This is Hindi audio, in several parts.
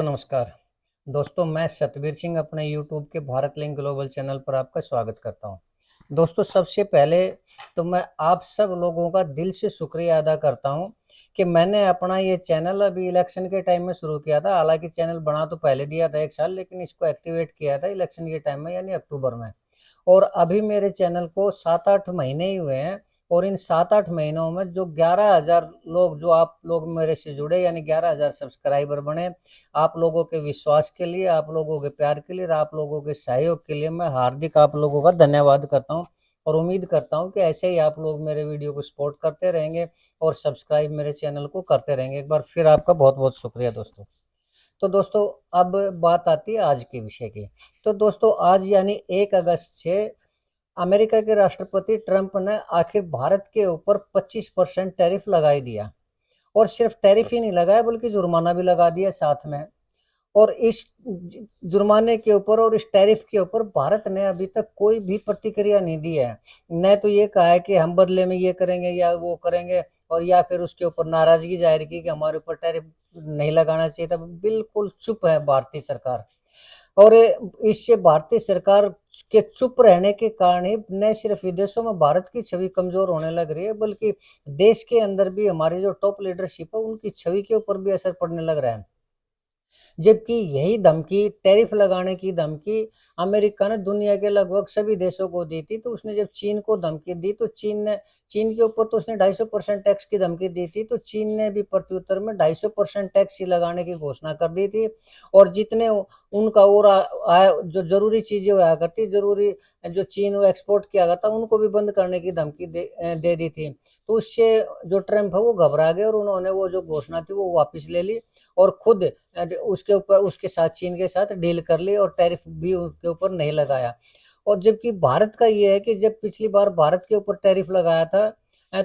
दोस्तों नमस्कार। दोस्तों मैं सतबीर सिंह अपने यूट्यूब के भारत लिंक ग्लोबल चैनल पर आपका स्वागत करता हूं। दोस्तों सबसे पहले तो मैं आप सब लोगों का दिल से शुक्रिया अदा करता हूं कि मैंने अपना ये चैनल अभी इलेक्शन के टाइम में शुरू किया था। हालांकि चैनल बना तो पहले दिया था 1 साल, लेकिन इसको एक्टिवेट किया था इलेक्शन के टाइम में यानी अक्टूबर में। और अभी मेरे चैनल को 7-8 महीने ही हुए हैं और इन 7-8 महीनों में जो 11,000 लोग जो आप लोग मेरे से जुड़े यानी 11,000 सब्सक्राइबर बने, आप लोगों के विश्वास के लिए, आप लोगों के प्यार के लिए और आप लोगों के सहयोग के लिए मैं हार्दिक आप लोगों का धन्यवाद करता हूं और उम्मीद करता हूं कि ऐसे ही आप लोग मेरे वीडियो को सपोर्ट करते रहेंगे और सब्सक्राइब मेरे चैनल को करते रहेंगे। एक बार फिर आपका बहुत बहुत शुक्रिया दोस्तों। तो दोस्तों अब बात आती है आज के विषय की। तो दोस्तों आज यानी 1 अगस्त से अमेरिका के राष्ट्रपति ट्रंप ने आखिर भारत के ऊपर 25% टैरिफ लगा ही दिया। और सिर्फ टैरिफ ही नहीं लगाया बल्कि जुर्माना भी लगा दिया साथ में। और इस जुर्माने के ऊपर और इस टैरिफ के ऊपर भारत ने अभी तक कोई भी प्रतिक्रिया नहीं दी है। न तो ये कहा है कि हम बदले में ये करेंगे या वो करेंगे, और या फिर उसके ऊपर नाराजगी जाहिर की कि हमारे ऊपर टैरिफ नहीं लगाना चाहिए था। बिल्कुल चुप है भारतीय सरकार। और इससे भारतीय सरकार के चुप रहने के कारण ही न सिर्फ विदेशों में भारत की छवि कमजोर होने लग रही है, बल्कि देश के अंदर भी हमारी जो टॉप लीडरशिप है उनकी छवि के ऊपर भी असर पड़ने लग रहा है। जबकि यही धमकी, टैरिफ लगाने की धमकी अमेरिका ने दुनिया के लगभग सभी देशों को दी थी। तो उसने जब चीन को धमकी दी तो चीन के ऊपर तो उसने 250% टैक्स की धमकी दी थी। तो चीन ने भी प्रत्युत्तर में 250% टैक्स ही लगाने की घोषणा कर दी थी। और जितने उनका और जो जरूरी चीजें हुआ करती, जरूरी जो चीन वो एक्सपोर्ट किया करता, उनको भी बंद करने की धमकी दे दी थी। तो उससे जो ट्रम्प है वो घबरा गए और उन्होंने वो जो घोषणा थी वो वापस ले ली और खुद उसके ऊपर उसके साथ चीन के साथ डील कर ली और टैरिफ भी उसके ऊपर नहीं लगाया। और जबकि भारत का ये है कि जब पिछली बार भारत के ऊपर टैरिफ लगाया था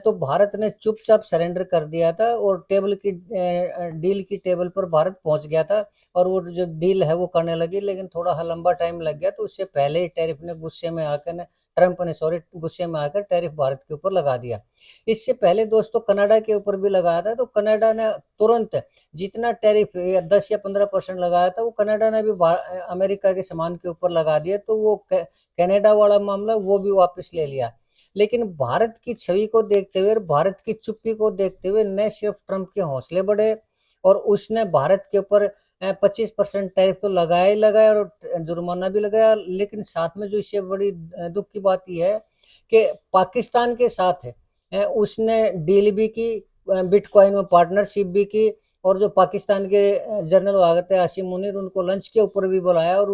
तो भारत ने चुपचाप सरेंडर कर दिया था और डील की टेबल पर भारत पहुंच गया था। और वो जो डील है वो करने लगी, लेकिन थोड़ा लंबा टाइम लग गया। तो उससे पहले ही टैरिफ ने गुस्से में आकर ट्रंप ने गुस्से में आकर टैरिफ भारत के ऊपर लगा दिया। इससे पहले दोस्तों कनाडा के ऊपर भी लगाया था। तो कनाडा ने तुरंत जितना टैरिफ या 10 या 15% लगाया था वो कनाडा ने भी अमेरिका के सामान के ऊपर लगा दिया। तो वो कनाडा वाला मामला वो भी वापस ले लिया। लेकिन भारत की छवि को देखते हुए और भारत की चुप्पी को देखते हुए न सिर्फ ट्रंप के हौसले बढ़े और उसने भारत के ऊपर 25% टैरिफ तो लगाया ही लगाया और जुर्माना भी लगाया। लेकिन साथ में जो इससे बड़ी दुख की बात यह है कि पाकिस्तान के साथ उसने डील भी की, बिटकॉइन में पार्टनरशिप भी की। और जो पाकिस्तान के जनरल हुआ थे आसिम मुनीर, उनको लंच के ऊपर भी बुलाया और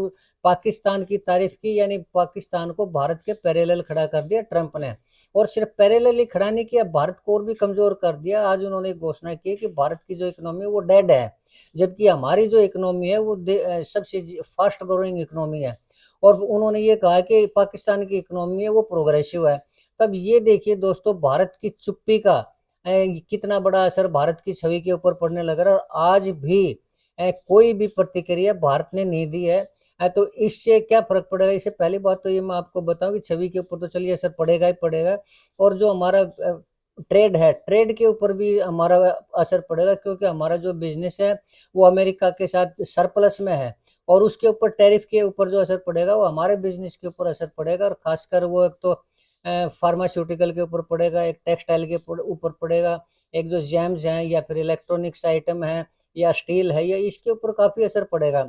पाकिस्तान की तारीफ की। यानी पाकिस्तान को भारत के पैरेलल खड़ा कर दिया ट्रंप ने। और सिर्फ पैरेलल ही खड़ा नहीं किया, भारत को और भी कमजोर कर दिया। आज उन्होंने घोषणा की कि भारत की जो इकोनॉमी है वो डेड है, जबकि हमारी जो इकोनॉमी है वो सबसे फास्ट ग्रोइंग इकोनॉमी है। और उन्होंने ये कहा कि पाकिस्तान की इकोनॉमी है वो प्रोग्रेसिव है। तब ये देखिए दोस्तों भारत की चुप्पी का कितना बड़ा असर भारत की छवि के ऊपर पड़ने लग रहा है। और आज भी कोई भी प्रतिक्रिया भारत ने नहीं दी है। तो इससे क्या फर्क पड़ेगा? इससे पहली बात तो ये मैं आपको बताऊं कि छवि के ऊपर तो चलिए असर पड़ेगा ही पड़ेगा। और जो हमारा ट्रेड है, ट्रेड के ऊपर भी हमारा असर पड़ेगा, क्योंकि हमारा जो बिजनेस है वो अमेरिका के साथ सरप्लस में है। और उसके ऊपर टैरिफ के ऊपर जो असर पड़ेगा वो हमारे बिजनेस के ऊपर असर पड़ेगा। और खासकर वो एक तो फार्मास्यूटिकल के ऊपर पड़ेगा, एक टेक्सटाइल के ऊपर पड़ेगा, एक जो जेम्स हैं या फिर इलेक्ट्रॉनिक्स आइटम है या स्टील है, या इसके ऊपर काफी असर पड़ेगा।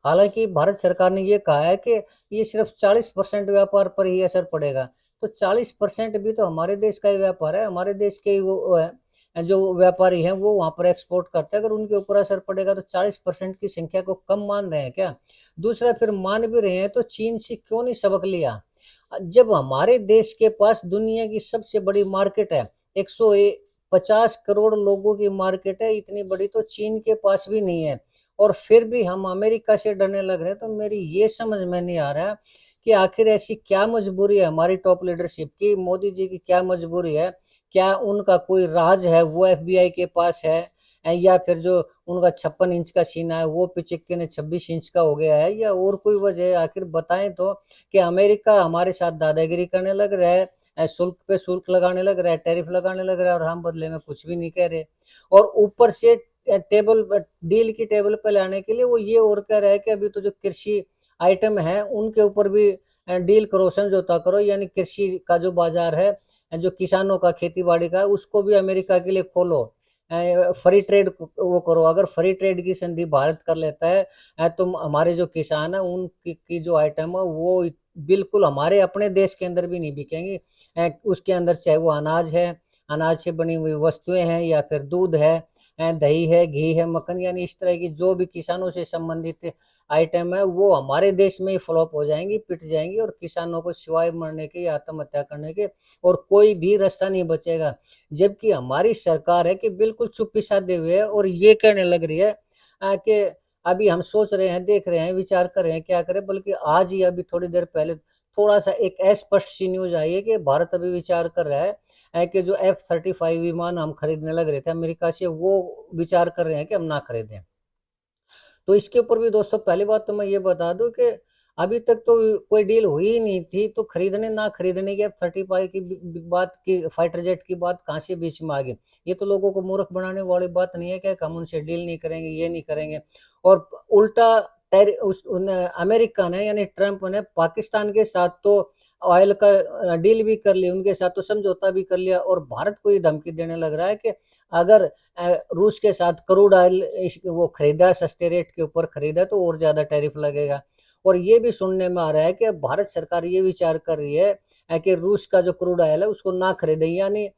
हालांकि भारत सरकार ने ये कहा है कि ये सिर्फ 40% व्यापार पर ही असर पड़ेगा। तो 40% भी तो हमारे देश का ही व्यापार है, हमारे देश के वो है जो व्यापारी हैं वो वहां पर एक्सपोर्ट करते हैं। अगर उनके ऊपर असर पड़ेगा तो 40% की संख्या को कम मान रहे हैं क्या? दूसरा, फिर मान भी रहे हैं तो चीन से क्यों नहीं सबक लिया? जब हमारे देश के पास दुनिया की सबसे बड़ी मार्केट है, 150 करोड़ लोगों की मार्केट है, इतनी बड़ी तो चीन के पास भी नहीं है। और फिर भी हम अमेरिका से डरने लग रहे हैं। तो मेरी ये समझ में नहीं आ रहा कि आखिर ऐसी क्या मजबूरी है हमारी टॉप लीडरशिप की, मोदी जी की क्या मजबूरी है? क्या उनका कोई राज है वो एफबीआई के पास है? या फिर जो उनका 56 इंच का सीना है वो पिचक्के ने 26 इंच का हो गया है, या और कोई वजह है? आखिर बताएं तो कि अमेरिका हमारे साथ दादागिरी करने लग रहा है, शुल्क पे शुल्क लगाने लग रहा है, टैरिफ लगाने लग रहा है, और हम बदले में कुछ भी नहीं कह रहे। और ऊपर से टेबल डील की टेबल पे लाने के लिए वो ये और कह रहा है कि अभी तो जो कृषि आइटम है उनके ऊपर भी डील करो, समझौता करो, यानी कृषि का जो बाजार है, जो किसानों का खेती बाड़ी का है, उसको भी अमेरिका के लिए खोलो, फ्री ट्रेड वो करो। अगर फ्री ट्रेड की संधि भारत कर लेता है, तो हमारे जो किसान है उनकी की जो आइटम है वो बिल्कुल हमारे अपने देश के अंदर भी नहीं बिकेंगी। उसके अंदर चाहे वो अनाज है, अनाज से बनी हुई वस्तुएं हैं, या फिर दूध है, दही है, घी है, मक्खन, यानी इस तरह की जो भी किसानों से संबंधित आइटम है वो हमारे देश में ही फ्लॉप हो जाएंगी, पिट जाएंगी, और किसानों को सिवाय मरने के या आत्महत्या करने के और कोई भी रास्ता नहीं बचेगा। जबकि हमारी सरकार है कि बिल्कुल चुप्पी साधे हुए है और ये कहने लग रही है कि अभी हम सोच रहे हैं, देख रहे हैं, विचार कर रहे हैं क्या करें। बल्कि आज ही अभी थोड़ी देर पहले थोड़ा सा एक अस्पष्ट सी न्यूज आई है कि भारत अभी विचार कर रहा है कि जो F-35 विमान हम खरीदने लग रहे थे अमेरिका से, वो विचार कर रहे हैं कि हम ना खरीदें। तो इसके ऊपर भी दोस्तों पहली बात तो मैं ये बता दूं कि अभी तक तो कोई डील हुई ही नहीं थी, तो खरीदने ना खरीदने की F-35 की बात की, फाइटर जेट की बात कहाँ से बीच में आ गई। ये तो लोगों को मूर्ख बनाने वाली बात नहीं है कि हम उनसे डील नहीं करेंगे, ये नहीं करेंगे। और उल्टा अमेरिका ने यानी ट्रंप ने पाकिस्तान के साथ तो ऑयल का डील भी कर ली, उनके साथ तो समझौता भी कर लिया, और भारत को ये धमकी देने लग रहा है कि अगर रूस के साथ क्रूड ऑयल वो खरीदा, सस्ते रेट के ऊपर खरीदा, तो और ज्यादा टैरिफ लगेगा। और ये भी सुनने में आ रहा है कि भारत सरकार ये विचार कर रही है कि रूस का जो क्रूड ऑयल है उसको ना खरीदे, यानी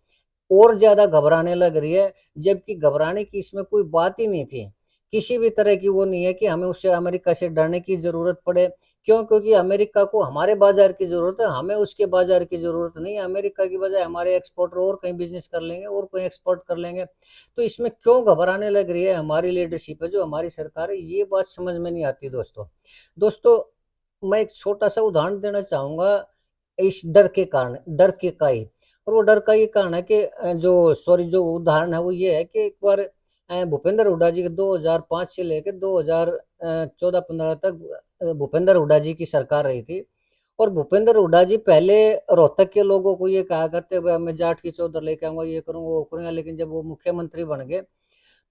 और ज्यादा घबराने लग रही है। जबकि घबराने की इसमें कोई बात ही नहीं थी, किसी भी तरह की वो नहीं है कि हमें उससे अमेरिका से डरने की जरूरत पड़े। क्यों? क्योंकि अमेरिका को हमारे बाजार की जरूरत है, हमें उसके बाजार की जरूरत नहीं है। अमेरिका की बजाय हमारे एक्सपोर्टर और कहीं बिजनेस कर लेंगे और कोई एक्सपोर्ट कर लेंगे। तो इसमें क्यों घबराने लग रही है हमारी लीडरशिप है, जो हमारी सरकार है, ये बात समझ में नहीं आती दोस्तों। दोस्तों, मैं एक छोटा सा उदाहरण देना चाहूंगा इस डर के कारण, डर के का ही। और वो डर का ये कारण है कि जो उदाहरण है वो ये है कि एक बार भूपेंद्र हुड्डा जी के 2005 से लेकर 2014-15 तक भूपेंद्र हुड्डा जी की सरकार रही थी। और भूपेंद्र हुड्डा जी पहले रोहतक के लोगों को ये कहा करते, मैं जाट की चौधर लेके आऊंगा, ये करूंगा, वो करूंगा। लेकिन जब वो मुख्यमंत्री बन गए,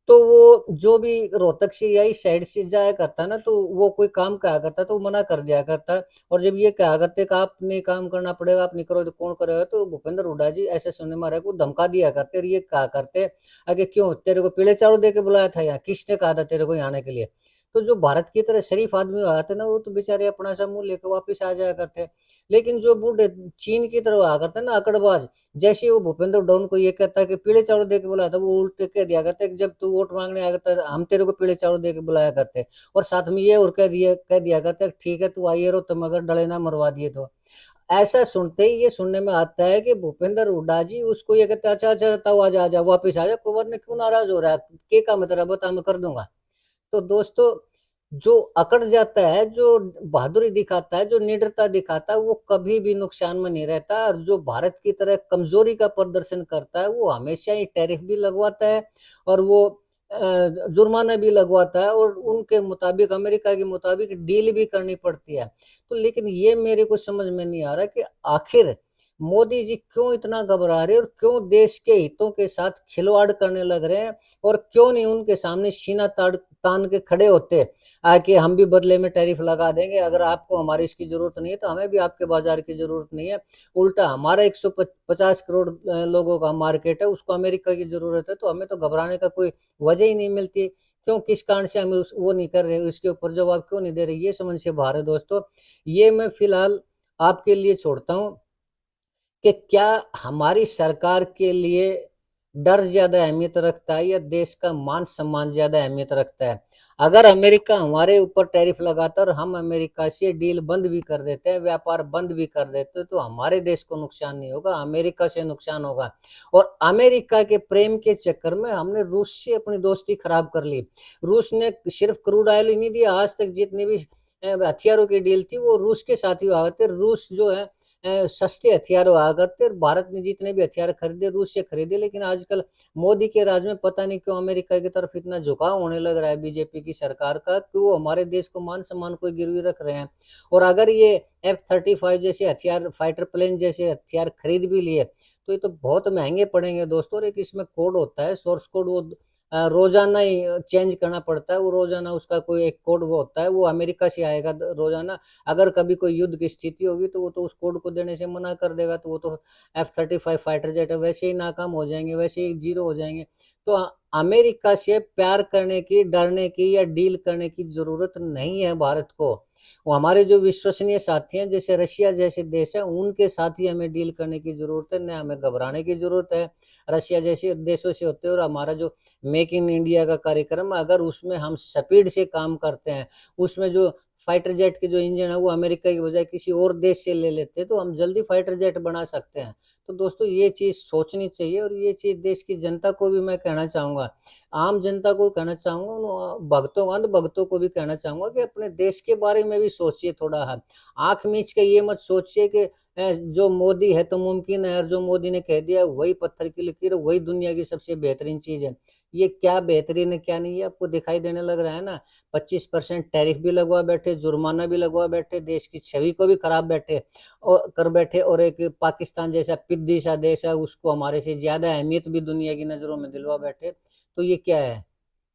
तो वो जो भी रोहतक से या इस साइड से जाया करता ना, तो वो कोई काम कहा करता तो वो मना कर दिया करता। और जब ये कहा करते कि आपने काम करना पड़ेगा, आप नहीं करोगे तो कौन करेगा, तो भूपेंद्र हुड्डा जी ऐसे सुनने में आ रहा है को धमका दिया करते, और ये कहा करते आगे, क्यों तेरे को पीले चावल दे के बुलाया था, यहाँ किसने कहा था तेरे को यहाँ आने के लिए। तो जो भारत की तरह शरीफ आदमी आते ना, वो तो बेचारे अपना सा मुंह लेकर वापिस आ जाया करते। लेकिन जो बूढ़े चीन की तरफ आ करते ना, अकड़बाज, जैसे ही वो भूपेंद्र डॉन को ये कहता है कि पीले चावल दे के बुलाया था, वो उल्टे कह दिया करता है कि जब तू वोट मांगने आया करता हम तेरे को पीले चावल दे के बुलाया करते। और साथ में ये और कह दिया करता है ठीक है तू आइए रो, तुम अगर डले ना मरवा दिए तो। ऐसा सुनते ही ये सुनने में आता है कि भूपेंद्र हुड्डा जी उसको ये कहते हैं, अच्छा अच्छा ताऊ आ जा, आ जा वापिस आ जा, कोई बात नहीं, क्यों नाराज हो रहा है, के का मतलब बता, मैं कर दूंगा। तो दोस्तों, जो अकड़ जाता है, जो बहादुरी दिखाता है, जो निडरता दिखाता है, वो कभी भी नुकसान में नहीं रहता। और जो भारत की तरह कमजोरी का प्रदर्शन करता है, वो हमेशा ही टैरिफ भी लगवाता है, और वो जुर्माना भी लगवाता है, और उनके मुताबिक, अमेरिका के मुताबिक डील भी करनी पड़ती है। तो लेकिन ये मेरे को समझ में नहीं आ रहा कि आखिर मोदी जी क्यों इतना घबरा रहे हैं, और क्यों देश के हितों के साथ खिलवाड़ करने लग रहे हैं, और क्यों नहीं उनके सामने सीना ताड़ तान के खड़े होते कि हम भी बदले में टैरिफ लगा देंगे, अगर आपको हमारी इसकी जरूरत नहीं है तो हमें भी आपके बाजार की जरूरत नहीं है। उल्टा हमारा 150 करोड़ लोगों का मार्केट है, उसको अमेरिका की जरूरत है, तो हमें तो घबराने का कोई वजह ही नहीं मिलती। क्यों, किस कारण से हमें वो नहीं कर रहे, उसके ऊपर जवाब क्यों नहीं दे रहे, ये समझ से बाहर है दोस्तों। ये मैं फिलहाल आपके लिए छोड़ता हूँ कि क्या हमारी सरकार के लिए डर ज्यादा अहमियत रखता है या देश का मान सम्मान ज्यादा अहमियत रखता है। अगर अमेरिका हमारे ऊपर टैरिफ लगाता और हम अमेरिका से डील बंद भी कर देते हैं, व्यापार बंद भी कर देते, तो हमारे देश को नुकसान नहीं होगा, अमेरिका से नुकसान होगा। और अमेरिका के प्रेम के चक्कर में हमने रूस से अपनी दोस्ती खराब कर ली। रूस ने सिर्फ क्रूड ऑयल ही नहीं दिया, आज तक जितनी भी हथियारों की डील थी वो रूस के साथ ही हुआ करते। रूस जो है सस्ते हथियार हुआ करते, और भारत ने जितने भी हथियार खरीदे रूस से खरीदे। लेकिन आजकल मोदी के राज में पता नहीं क्यों अमेरिका की तरफ इतना झुकाव होने लग रहा है बीजेपी की सरकार का, कि वो हमारे देश को मान सम्मान को गिरवी रख रहे हैं। और अगर ये F-35 जैसे हथियार, फाइटर प्लेन जैसे हथियार खरीद भी लिए, तो ये तो बहुत महंगे पड़ेंगे दोस्तों। और एक इसमें कोड होता है, सोर्स कोड, वो रोजाना ही चेंज करना पड़ता है। वो रोजाना उसका कोई एक कोड वो होता है, वो अमेरिका से आएगा रोजाना। अगर कभी कोई युद्ध की स्थिति होगी तो वो तो उस कोड को देने से मना कर देगा, तो वो तो F-35 फाइटर जेट वैसे ही नाकाम हो जाएंगे, वैसे ही जीरो हो जाएंगे। तो अमेरिका से प्यार करने की, डरने की या डील करने की जरूरत नहीं है भारत को। वो हमारे जो विश्वसनीय साथी हैं जैसे रशिया जैसे देश है, उनके साथ ही हमें डील करने की जरूरत है, न हमें घबराने की जरूरत है रशिया जैसे देशों से होते। और हमारा जो मेक इन इंडिया का कार्यक्रम, अगर उसमें हम स्पीड से काम करते हैं, उसमें जो फाइटर जेट के जो इंजन है वो अमेरिका की बजाय किसी और देश से ले लेते हैं, तो हम जल्दी फाइटर जेट बना सकते हैं। तो दोस्तों ये चीज सोचनी चाहिए, और ये चीज देश की जनता को भी मैं कहना चाहूंगा, आम जनता को कहना चाहूंगा, उन भक्तों अंध भक्तों को भी कहना चाहूंगा कि अपने देश के बारे में भी सोचिए थोड़ा। है आंख मीच के ये मत सोचिए कि जो मोदी है तो मुमकिन है, और जो मोदी ने कह दिया वही पत्थर की लकीर, वही दुनिया की सबसे बेहतरीन चीज है। ये क्या बेहतरीन है क्या नहीं है आपको दिखाई देने लग रहा है ना। 25% टैरिफ भी लगवा बैठे, जुर्माना भी लगवा बैठे, देश की छवि को भी खराब बैठे और कर बैठे, और एक पाकिस्तान जैसा पिद्दी सा देश है उसको हमारे से ज्यादा अहमियत भी दुनिया की नजरों में दिलवा बैठे। तो ये क्या है,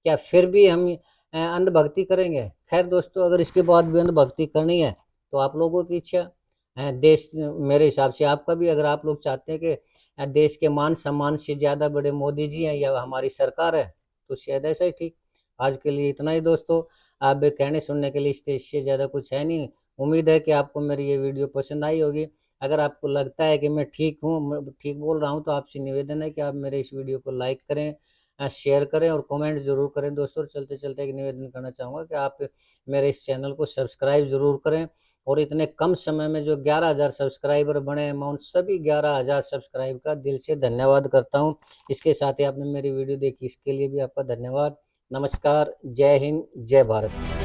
क्या फिर भी हम अंधभक्ति करेंगे? खैर दोस्तों, अगर इसके बाद भी अंधभक्ति करनी है तो आप लोगों की इच्छा है। देश मेरे हिसाब से आपका भी, अगर आप लोग चाहते हैं कि देश के मान सम्मान से ज्यादा बड़े मोदी जी हैं या हमारी सरकार है, तो शायद ऐसा ही ठीक। आज के लिए इतना ही दोस्तों। आप कहने सुनने के लिए इससे ज्यादा कुछ है नहीं। उम्मीद है कि आपको मेरी ये वीडियो पसंद आई होगी। अगर आपको लगता है कि मैं ठीक हूँ, मैं ठीक बोल रहा हूँ, तो आपसे निवेदन है कि आप मेरे इस वीडियो को लाइक करें, शेयर करें और कमेंट जरूर करें दोस्तों। चलते चलते एक निवेदन करना चाहूँगा कि आप मेरे इस चैनल को सब्सक्राइब जरूर करें, और इतने कम समय में जो 11,000 सब्सक्राइबर बने हैं, मैं उन सभी 11,000 सब्सक्राइब का दिल से धन्यवाद करता हूँ। इसके साथ ही आपने मेरी वीडियो देखी, इसके लिए भी आपका धन्यवाद। नमस्कार, जय हिंद, जय भारत।